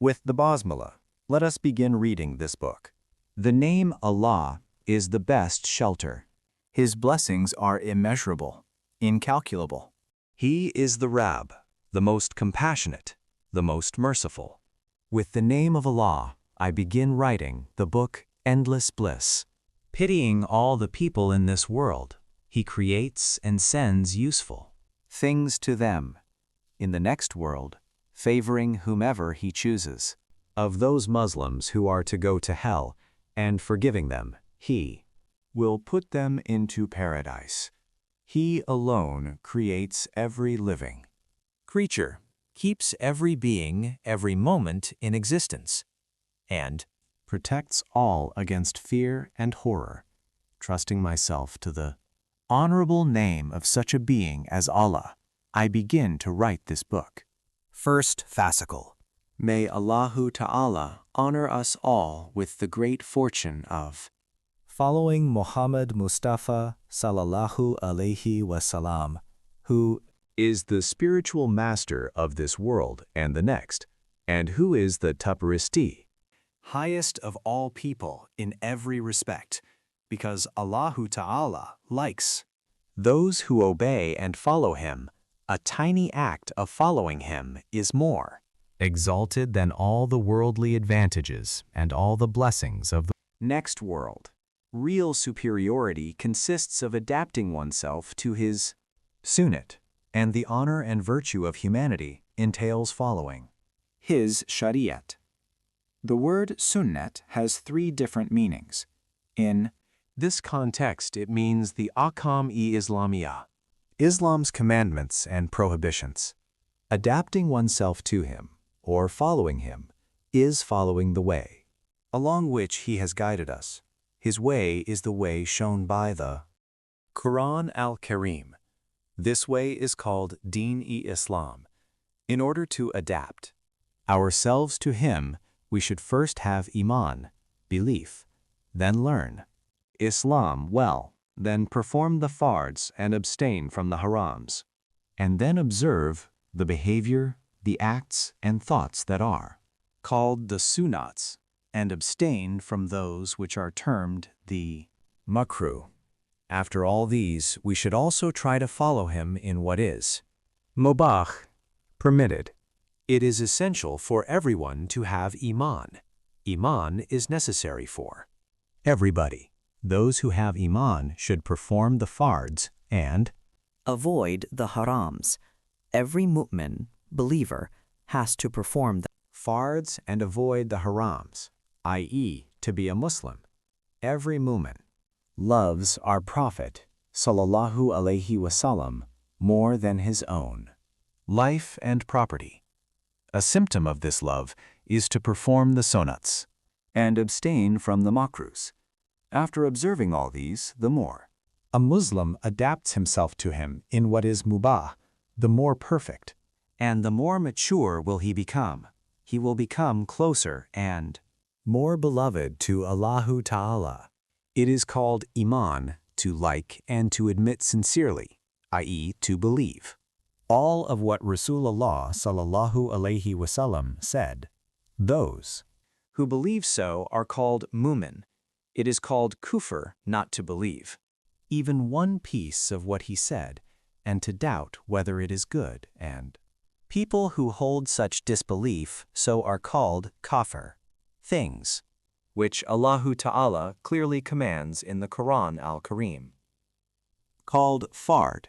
With the basmala, let us begin reading this book. The name Allah is the best shelter. His blessings are immeasurable, incalculable. He is the Rab, the most compassionate, the most merciful. With the name of Allah, I begin writing the book Endless Bliss. Pitying all the people in this world, He creates and sends useful things to them. In the next world, favoring whomever He chooses. Of those Muslims who are to go to hell, and forgiving them, He will put them into paradise. He alone creates every living creature, keeps every being, every moment in existence, and protects all against fear and horror. Trusting myself to the honorable name of such a being as Allah, I begin to write this book. First Fascicle. May Allahu Ta'ala honor us all with the great fortune of following Muhammad Mustafa Sallallahu Alaihi Wasallam, who is the spiritual master of this world and the next, and who is the Tuparisti, highest of all people in every respect, because Allahu Ta'ala likes those who obey and follow Him. A tiny act of following Him is more exalted than all the worldly advantages and all the blessings of the next world. Real superiority consists of adapting oneself to His sunnat, and the honor and virtue of humanity entails following His shariat. The word sunnat has 3 different meanings. In this context, it means the ahkam-e-islamiyah, Islam's commandments and prohibitions. Adapting oneself to Him, or following Him, is following the way, along which He has guided us. His way is the way shown by the Quran al-Karim. This way is called Deen-e-Islam. In order to adapt ourselves to Him, we should first have Iman, belief, then learn Islam well, then perform the fards and abstain from the harams, and then observe the behavior, the acts and thoughts that are called the sunnats, and abstain from those which are termed the makruh. After all these, we should also try to follow Him in what is mubah, permitted. It is essential for everyone to have Iman. Iman is necessary for everybody. Those who have Iman should perform the fards and avoid the harams. Every mu'min, believer, has to perform the fards and avoid the harams, i.e., to be a Muslim. Every mu'min loves our Prophet, Sallallahu Alaihi Wasallam, more than his own life and property. A symptom of this love is to perform the sunnats and abstain from the makruhs. After observing all these, the more a Muslim adapts himself to Him in what is mubah, the more perfect, and the more mature will he become. He will become closer and more beloved to Allahu Ta'ala. It is called Iman, to like and to admit sincerely, i.e., to believe all of what Rasulullah Sallallahu Alaihi Wasallam said. Those who believe so are called mu'min. It is called kufr not to believe even one piece of what he said, and to doubt whether it is good, and people who hold such disbelief so are called kafir, things which Allahu Ta'ala clearly commands in the Quran al-Karim. Called fard,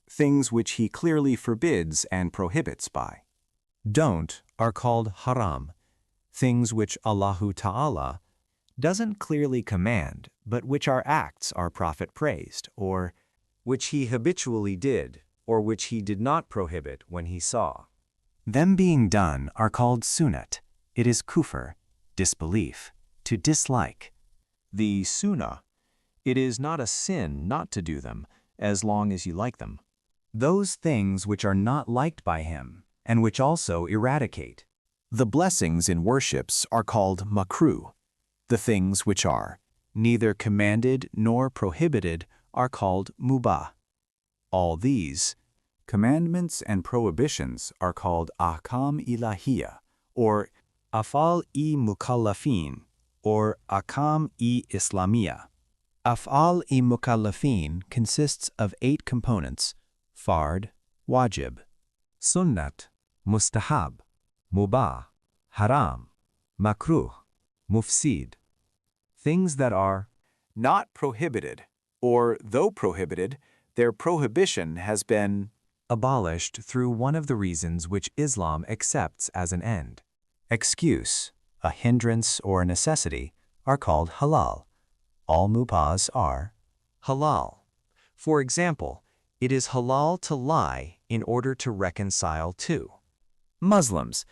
things which He clearly forbids and prohibits by. Don't are called haram, things which Allahu Ta'ala doesn't clearly command, but which our acts our Prophet praised, or which He habitually did, or which He did not prohibit when He saw them being done, are called sunnat. It is kufr, disbelief, to dislike. The sunnah, it is not a sin not to do them, as long as you like them. Those things which are not liked by Him, and which also eradicate the blessings in worships, are called makruh. The things which are neither commanded nor prohibited are called mubah. All these commandments and prohibitions are called ahkam ilahiyah, or Af'al-e mukallafin, or ahkam-e islamiyya. Af'al-e mukallafin consists of 8 components: fard, wajib, sunnat, mustahab, mubah, haram, makruh, mufsid. Things that are not prohibited, or though prohibited, their prohibition has been abolished through one of the reasons which Islam accepts as an end. Excuse, a hindrance or a necessity, are called halal. All mubahs are halal. For example, it is halal to lie in order to reconcile two Muslims.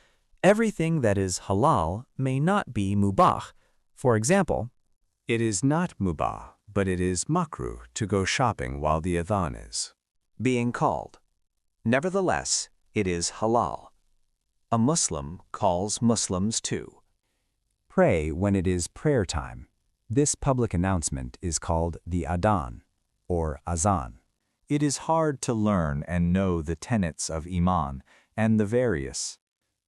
Everything that is halal may not be mubah. For example, it is not mubah, but it is makruh to go shopping while the adhan is being called. Nevertheless, it is halal. A Muslim calls Muslims to pray when it is prayer time. This public announcement is called the adhan, or azan. It is hard to learn and know the tenets of Iman and the various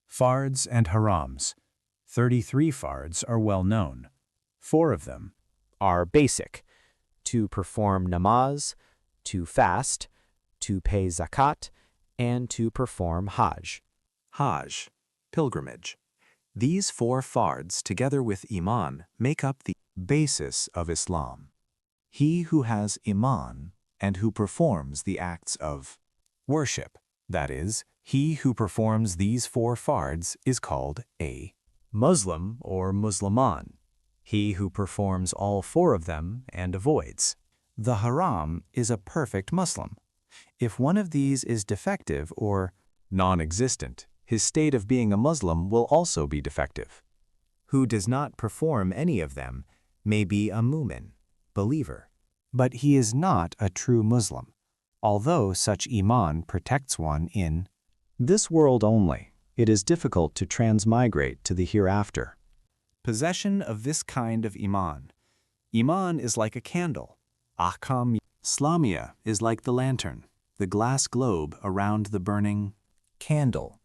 fards and harams. 33 fards are well known. 4 of them are basic: to perform namaz, to fast, to pay zakat, and to perform hajj. Hajj, pilgrimage. These 4 fards, together with Iman, make up the basis of Islam. He who has Iman and who performs the acts of worship, that is, he who performs these 4 fards, is called a Muslim or Musliman. He who performs all 4 of them and avoids the haram is a perfect Muslim. If one of these is defective or non-existent, his state of being a Muslim will also be defective. Who does not perform any of them may be a mu'min, believer, but he is not a true Muslim, although such Iman protects one in this world only. It is difficult to transmigrate to the hereafter. Possession of this kind of Iman. Iman is like a candle. Ahkam Islamiyya is like the lantern, the glass globe around the burning candle.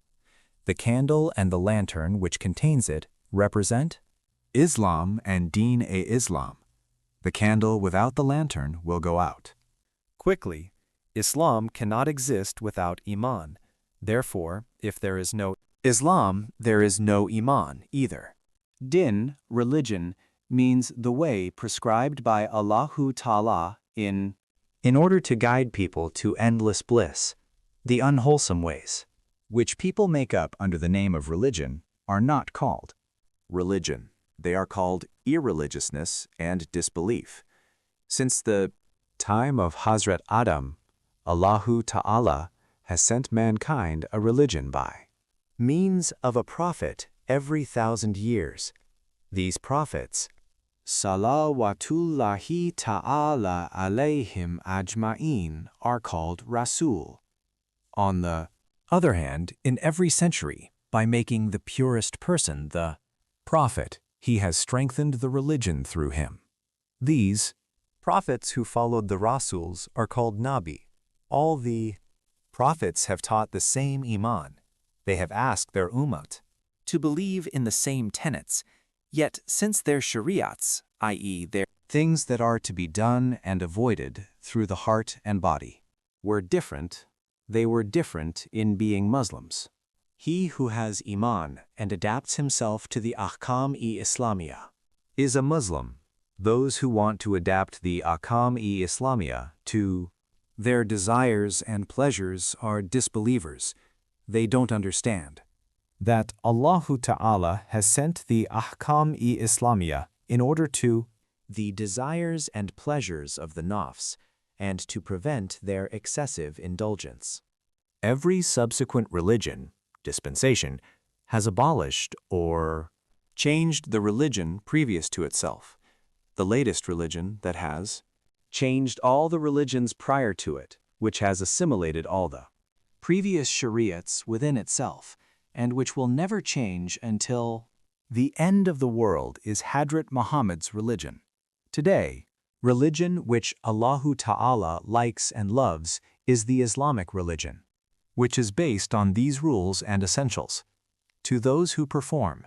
The candle and the lantern which contains it represent Islam and Deen-e-Islam. The candle without the lantern will go out quickly. Islam cannot exist without Iman. Therefore, if there is no Islam, there is no Iman either. Din, religion, means the way prescribed by Allahu Ta'ala in order to guide people to endless bliss. The unwholesome ways, which people make up under the name of religion, are not called religion. They are called irreligiousness and disbelief. Since the time of Hadrat Adam, Allahu Ta'ala has sent mankind a religion by means of a prophet every 1,000 years. These prophets, salawatullahi ta'ala alayhim ajma'in, are called Rasul. On the other hand, in every century, by making the purest person the prophet, he has strengthened the religion through him. These prophets who followed the Rasuls are called Nabi. All the prophets have taught the same Iman. They have asked their ummat to believe in the same tenets, yet since their shariats, i.e. their things that are to be done and avoided through the heart and body, were different, they were different in being Muslims. He who has Iman and adapts himself to the Ahkam-e-Islamiyya is a Muslim. Those who want to adapt the Ahkam-e-Islamiyya to their desires and pleasures are disbelievers. They don't understand that Allahu Ta'ala has sent the Ahkam-e-Islamiyya in order to the desires and pleasures of the nafs and to prevent their excessive indulgence. Every subsequent religion, dispensation, has abolished or changed the religion previous to itself. The latest religion that has changed all the religions prior to it, which has assimilated all the previous shariats within itself, and which will never change until the end of the world, is Hadrat Muhammad's religion. Today, religion which Allahu Ta'ala likes and loves is the Islamic religion, which is based on these rules and essentials. To those who perform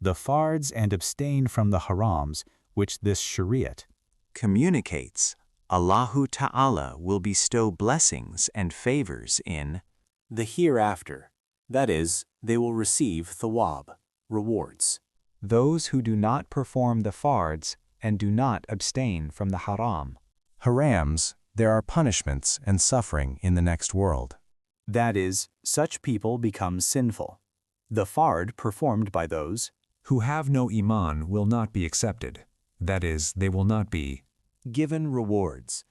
the fards and abstain from the harams which this shariat communicates, Allahu Ta'ala will bestow blessings and favors in the hereafter, that is, they will receive thawab, rewards. Those who do not perform the fards and do not abstain from the haram. harams, there are punishments and suffering in the next world. That is, such people become sinful. The fard performed by those who have no iman will not be accepted. That is, they will not be given rewards.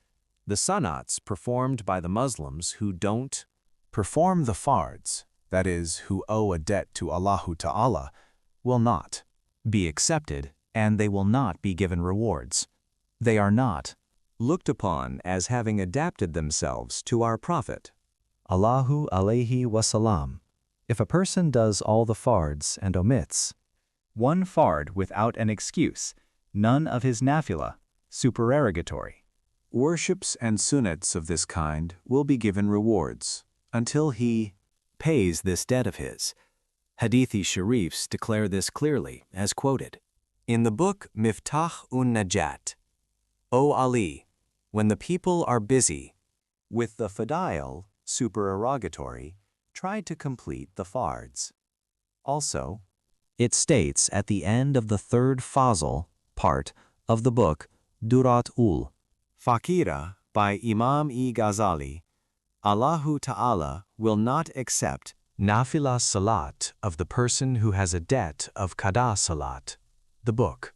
The sanats performed by the Muslims who don't perform the fards, that is, who owe a debt to Allahu Ta'ala, will not be accepted, and they will not be given rewards. They are not looked upon as having adapted themselves to our Prophet, Allahu alayhi wasalam. If a person does all the fards and omits one fard without an excuse, none of his nafila, supererogatory worships and sunnats of this kind will be given rewards until he pays this debt of his. Hadithi Sharifs declare this clearly, as quoted in the book Miftah-un-Najat. O Ali, when the people are busy with the fadail, supererogatory, try to complete the fards. Also, it states at the end of the third fazl part of the book Durat-ul Fakira by Imam-e Ghazali, Allahu Ta'ala will not accept nafila salat of the person who has a debt of qada salat. The book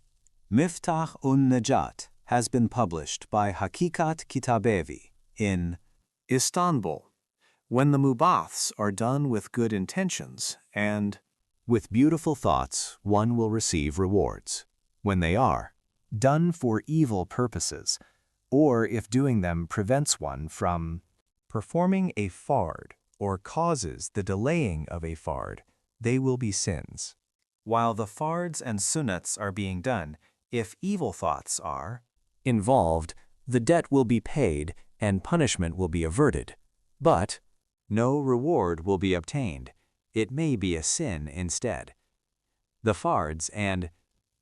Miftah-un-Najat has been published by Hakikat Kitabevi in Istanbul. When the mubaths are done with good intentions and with beautiful thoughts, one will receive rewards. When they are done for evil purposes, or if doing them prevents one from performing a fard or causes the delaying of a fard, they will be sins. While the fards and sunnats are being done, if evil thoughts are involved, the debt will be paid and punishment will be averted. But no reward will be obtained. It may be a sin instead. The fards and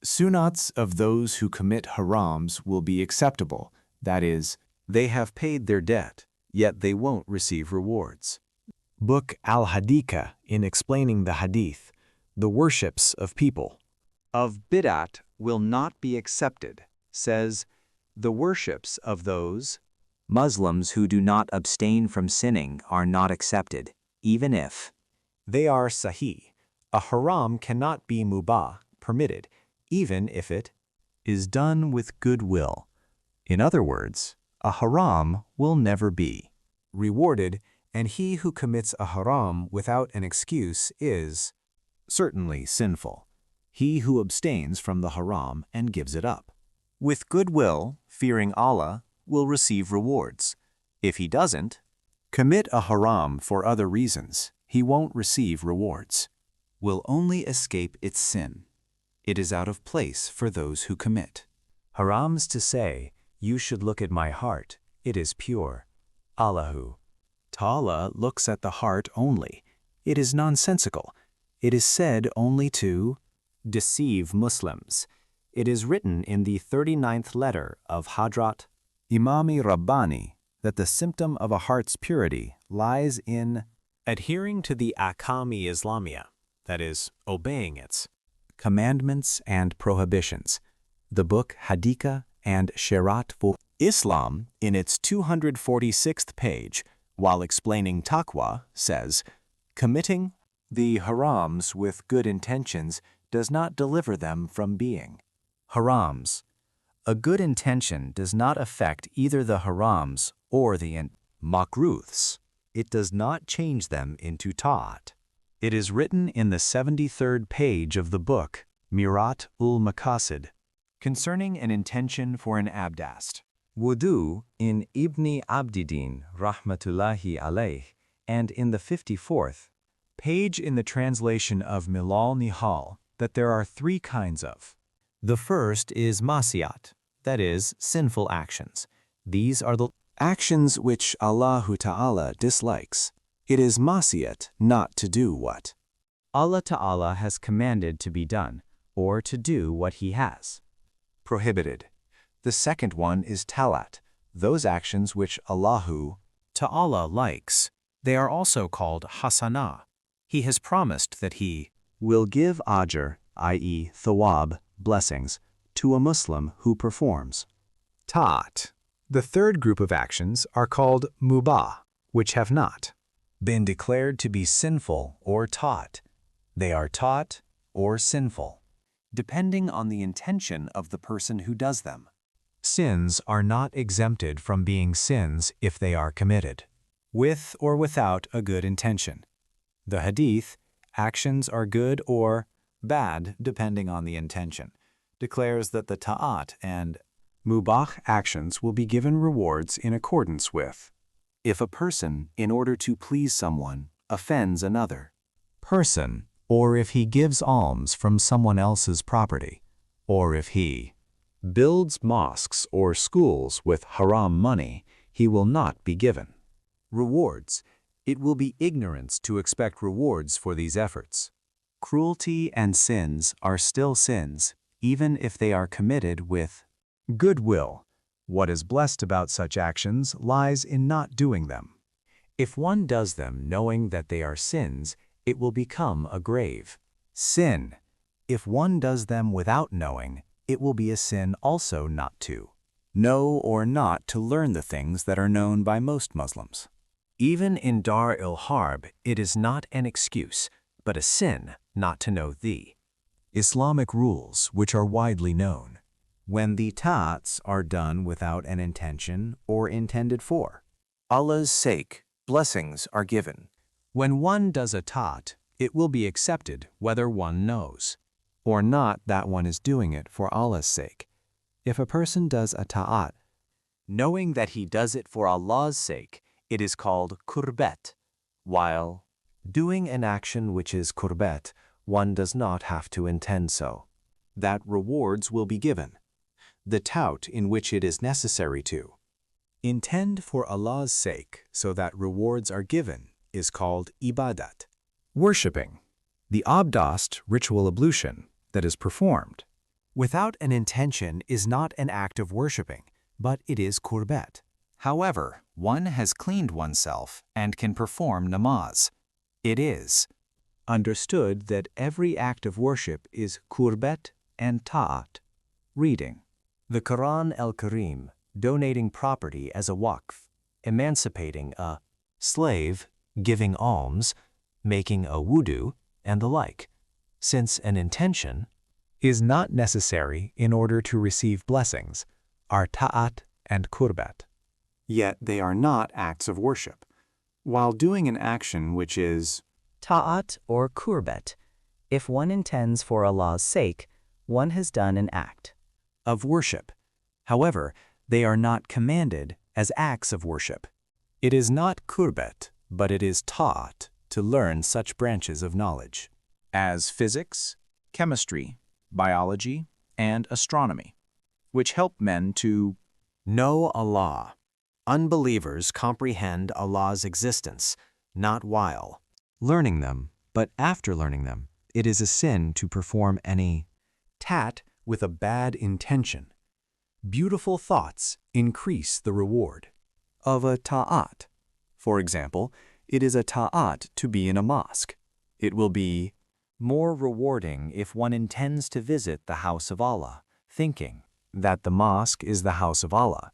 sunnats of those who commit harams will be acceptable. That is, they have paid their debt, yet they won't receive rewards. Book Al-Hadika, in explaining the hadith, the worships of people of bid'at will not be accepted, says, the worships of those Muslims who do not abstain from sinning are not accepted, even if they are sahih. A haram cannot be mubah, permitted, even if it is done with good will. In other words, a haram will never be rewarded, and he who commits a haram without an excuse is certainly sinful. He who abstains from the haram and gives it up with good will, fearing Allah, will receive rewards. If he doesn't commit a haram for other reasons, he won't receive rewards, will only escape its sin. It is out of place for those who commit harams to say, you should look at my heart, it is pure. Allahu Ta'ala looks at the heart only. It is nonsensical. It is said only to deceive Muslims. It is written in the 39th letter of Hadrat Imam-e Rabbani that the symptom of a heart's purity lies in adhering to the Ahkam-e Islamiyah, that is, obeying its commandments and prohibitions. The book Hadika and Sharat for Islam, in its 246th page, while explaining taqwa, says, committing the harams with good intentions does not deliver them from being harams. A good intention does not affect either the harams or the makruhs. It does not change them into ta'at. It is written in the 73rd page of the book, Mirat-ul-Maqasid, concerning an intention for an abdast. Wudu in Ibn Abdidin, rahmatullahi alayh, and in the 54th page in the translation of Milal Nihal, that there are three kinds of. The first is masiyat, that is, sinful actions. These are the actions which Allahu Ta'ala dislikes. It is masiyat not to do what Allah Ta'ala has commanded to be done, or to do what he has. Prohibited. The second one is talat, those actions which Allahu Ta'ala likes. They are also called hasanah. He has promised that he will give ajr, i.e. thawab, blessings, to a Muslim who performs. ta'at. The third group of actions are called mubah, which have not Been declared to be sinful or taught. They are taught or sinful, depending on the intention of the person who does them. Sins are not exempted from being sins if they are committed, with or without a good intention. The hadith, actions are good or bad depending on the intention, declares that the ta'at and Mubah actions will be given rewards in accordance with. If a person, in order to please someone, offends another person, or if he gives alms from someone else's property, or if he builds mosques or schools with haram money, he will not be given rewards. It will be ignorance to expect rewards for these efforts. Cruelty and sins are still sins, even if they are committed with goodwill. What is blessed about such actions lies in not doing them. If one does them knowing that they are sins, it will become a grave sin. If one does them without knowing, it will be a sin also not to know or not to learn the things that are known by most Muslims. Even in Dar il-Harb, it is not an excuse, but a sin not to know the Islamic rules which are widely known. When the ta'ats are done without an intention or intended for Allah's sake, blessings are given. When one does a ta'at, it will be accepted whether one knows or not that one is doing it for Allah's sake. If a person does a ta'at, knowing that he does it for Allah's sake, it is called kurbet, while doing an action which is kurbet, one does not have to intend so. That rewards will be given. The tout in which it is necessary to intend for Allah's sake so that rewards are given is called ibadat, worshipping, the abdast ritual ablution that is performed without an intention is not an act of worshipping, but it is kurbet. However, one has cleaned oneself and can perform namaz. It is understood that every act of worship is kurbet and ta'at, reading the Quran al-Karim, donating property as a waqf, emancipating a slave, giving alms, making a wudu, and the like, since an intention is not necessary in order to receive blessings, are ta'at and kurbet. Yet they are not acts of worship. While doing an action which is Ta'at or kurbet. If one intends for Allah's sake, one has done an act of worship. However, they are not commanded as acts of worship. It is not kurbet, but it is ta'at to learn such branches of knowledge as physics, chemistry, biology, and astronomy, which help men to know Allah. Unbelievers comprehend Allah's existence, not while learning them, but after learning them. It is a sin to perform any tat with a bad intention. Beautiful thoughts increase the reward of a ta'at. For example, it is a ta'at to be in a mosque. It will be more rewarding if one intends to visit the house of Allah, thinking that the mosque is the house of Allah.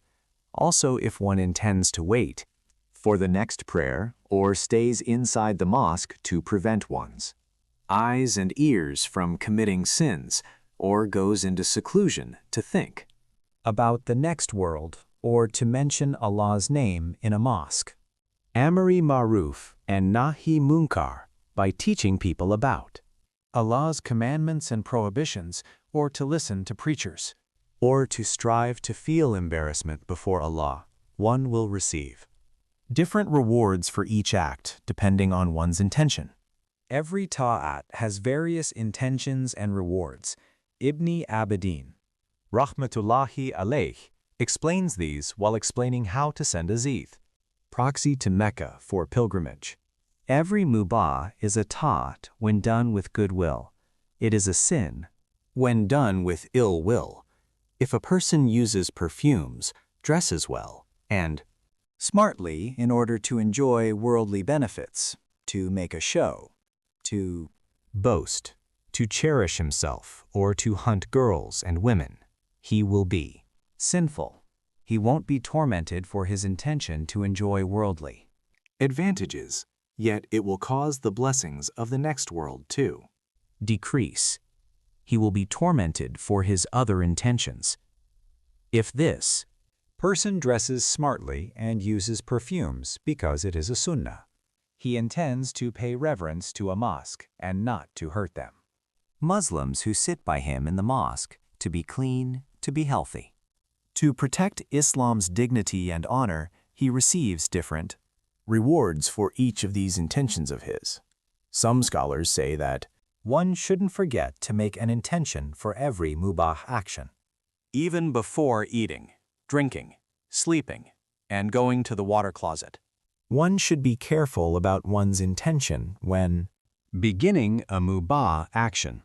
Also, if one intends to wait for the next prayer or stays inside the mosque to prevent one's eyes and ears from committing sins, or goes into seclusion to think about the next world or to mention Allah's name in a mosque. Amri Maruf and Nahi Munkar, by teaching people about Allah's commandments and prohibitions, or to listen to preachers, or to strive to feel embarrassment before Allah, one will receive different rewards for each act depending on one's intention. Every ta'at has various intentions and rewards. Ibn Abidin, Rahmatullahi alayh, explains these while explaining how to send a zith, proxy to Mecca for pilgrimage. Every mubah is a ta'at when done with goodwill. It is a sin when done with ill will. If a person uses perfumes, dresses well, and smartly in order to enjoy worldly benefits, to make a show, to boast, to cherish himself, or to hunt girls and women, he will be sinful. He won't be tormented for his intention to enjoy worldly advantages, yet it will cause the blessings of the next world too. decrease. He will be tormented for his other intentions. If this person dresses smartly and uses perfumes because it is a sunnah, he intends to pay reverence to a mosque and not to hurt them. Muslims who sit by him in the mosque to be clean, to be healthy. To protect Islam's dignity and honor, he receives different Rewards for each of these intentions of his. Some scholars say that one shouldn't forget to make an intention for every mubah action. even before eating, drinking, sleeping, and going to the water closet, One should be careful about one's intention when beginning a mubah action.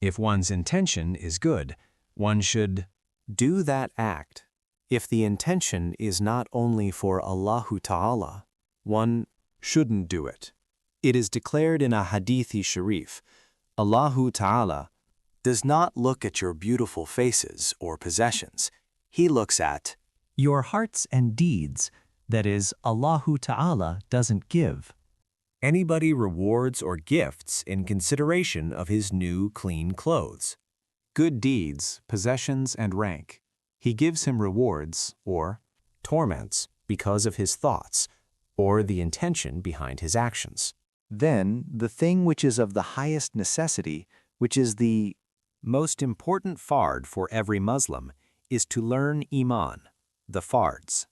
If one's intention is good, one should do that act. If the intention is not only for Allahu Ta'ala, one shouldn't do it. It is declared in a hadithi sharif, Allahu Ta'ala does not look at your beautiful faces or possessions. He looks at Your hearts and deeds, that is, Allahu Ta'ala doesn't give. anybody rewards or gifts in consideration of his new clean clothes. Good deeds, possessions, and rank. He gives him rewards or torments because of his thoughts or the intention behind his actions. then the thing which is of the highest necessity, which is the Most important fard for every Muslim is to learn Iman, the fards,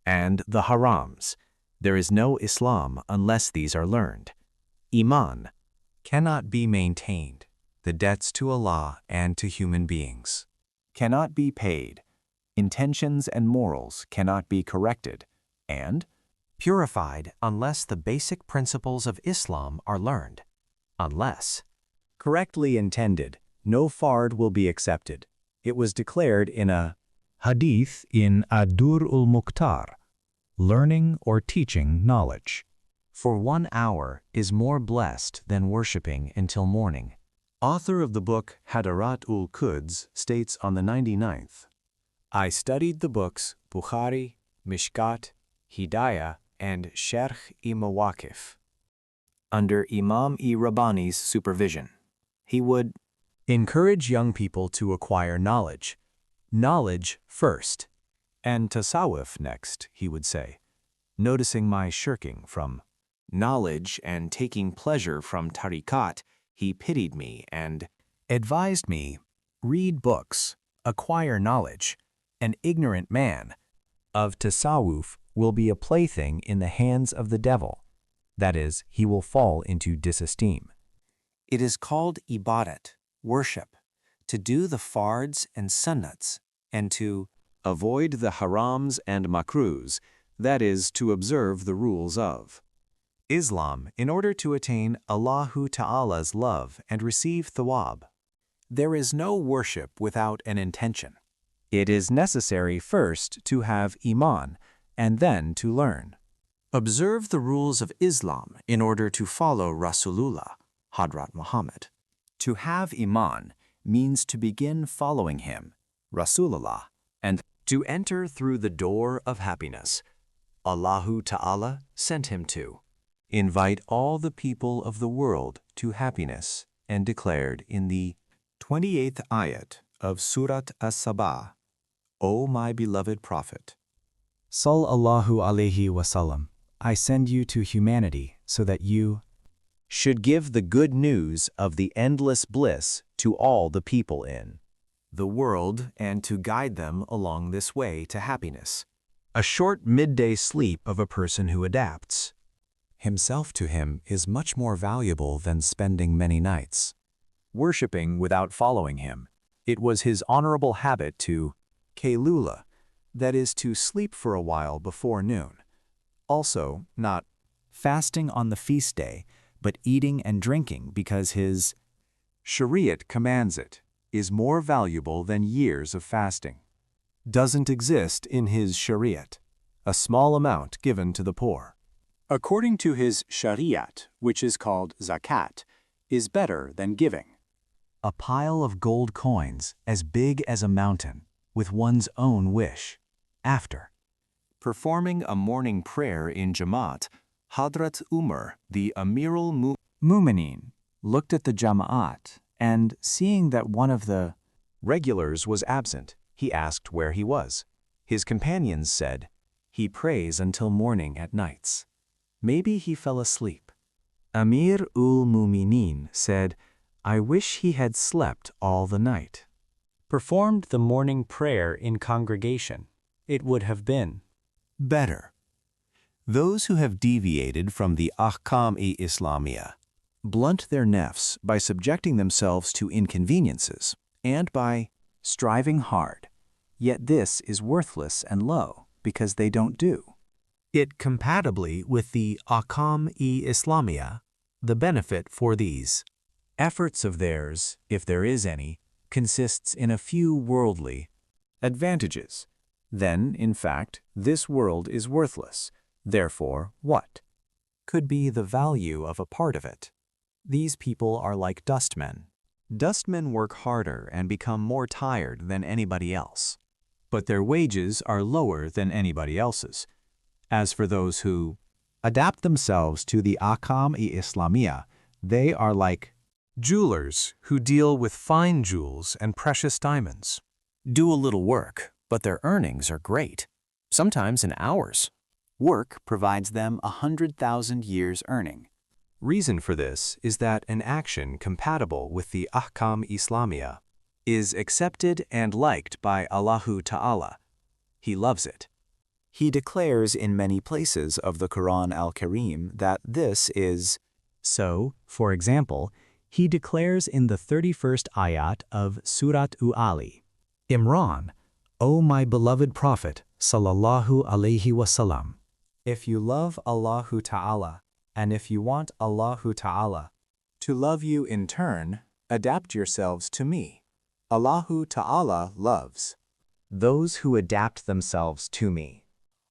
and the harams. There is no Islam unless these are learned. Iman cannot be maintained, the debts to Allah and to human beings cannot be paid, intentions and morals cannot be corrected, and purified unless the basic principles of Islam are learned. Unless correctly intended, no fard will be accepted. It was declared in a hadith in Ad-Dur Mukhtar, learning or teaching knowledge. For 1 hour is more blessed than worshiping until morning. Author of the book Hadrat Quds states on the 99th, I studied the books Bukhari, Mishkat, Hidayah, and Sharh-e Mawaqif under Imam-e Rabbani's supervision. He would encourage young people to acquire knowledge. Knowledge first, and tasawwuf next, he would say, noticing my shirking from knowledge and taking pleasure from tariqat, he pitied me and advised me, read books, acquire knowledge. An ignorant man of tasawwuf will be a plaything in the hands of the devil. That is, he will fall into disesteem. It is called ibadat, worship, to do the fards and sunnats, and to avoid the harams and makruhs, that is, to observe the rules of Islam in order to attain Allahu Ta'ala's love and receive thawab. There is no worship without an intention. It is necessary first to have Iman and then to learn. Observe the rules of Islam in order to follow Rasulullah, Hadrat Muhammad. To have Iman means to begin following him, Rasulullah, and to enter through the door of happiness. Allahu Ta'ala sent him to invite all the people of the world to happiness and declared in the 28th ayat of Surat As-Sabah, O my beloved Prophet, Sallallahu alayhi wasallam, I send you to humanity so that you should give the good news of the endless bliss to all the people in the world and to guide them along this way to happiness. A short midday sleep of a person who adapts himself to him is much more valuable than spending many nights worshipping without following him. It was his honorable habit to kailula, that is to sleep for a while before noon. Also, not fasting on the feast day, but eating and drinking because his Shariat commands it. is more valuable than years of fasting. Doesn't exist in his shariat, a small amount given to the poor. According to his shariat, which is called zakat, is better than giving. A pile of gold coins as big as a mountain, with one's own wish. After Performing a morning prayer in Jamaat, Hadrat Umar, the Amirul Mu'minin looked at the Jama'at, and seeing that one of the regulars was absent, he asked where he was. His companions said, "He prays until morning at nights. Maybe he fell asleep." Amir-ul-Mu'minin said, "I wish he had slept all the night." Performed the morning prayer in congregation, it would have been better. Those who have deviated from the Ahkam-e-Islamiyah blunt their nefs by subjecting themselves to inconveniences and by striving hard, yet this is worthless and low because they don't do it compatibly with the Ahkam-e-Islamiyah, the benefit for these efforts of theirs, if there is any, consists in a few worldly advantages. Then, in fact, this world is worthless. Therefore, what could be the value of a part of it? These people are like dustmen. Dustmen work harder and become more tired than anybody else, but their wages are lower than anybody else's. As for those who adapt themselves to the Ahkam-e-Islamiyah, they are like jewelers who deal with fine jewels and precious diamonds. Do a little work, but their earnings are great, sometimes in hours. Work provides them 100,000 years' earning. Reason for this is that an action compatible with the Ahkam-Islamiyah is accepted and liked by Allahu Ta'ala. He loves it. He declares in many places of the Quran al-Karim that this is so. For example, he declares in the 31st ayat of Surat Ali, Imran, "O my beloved Prophet, sallallahu alaihi wasallam, if you love Allahu Ta'ala, and if you want Allahu Ta'ala to love you in turn, adapt yourselves to me. Allahu Ta'ala loves those who adapt themselves to me."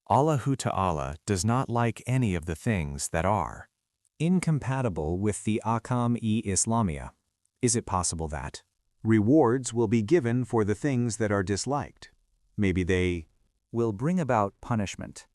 Allahu Ta'ala does not like any of the things that are incompatible with the Ahkam-e-Islamiyah. Is it possible that rewards will be given for the things that are disliked? Maybe they will bring about punishment.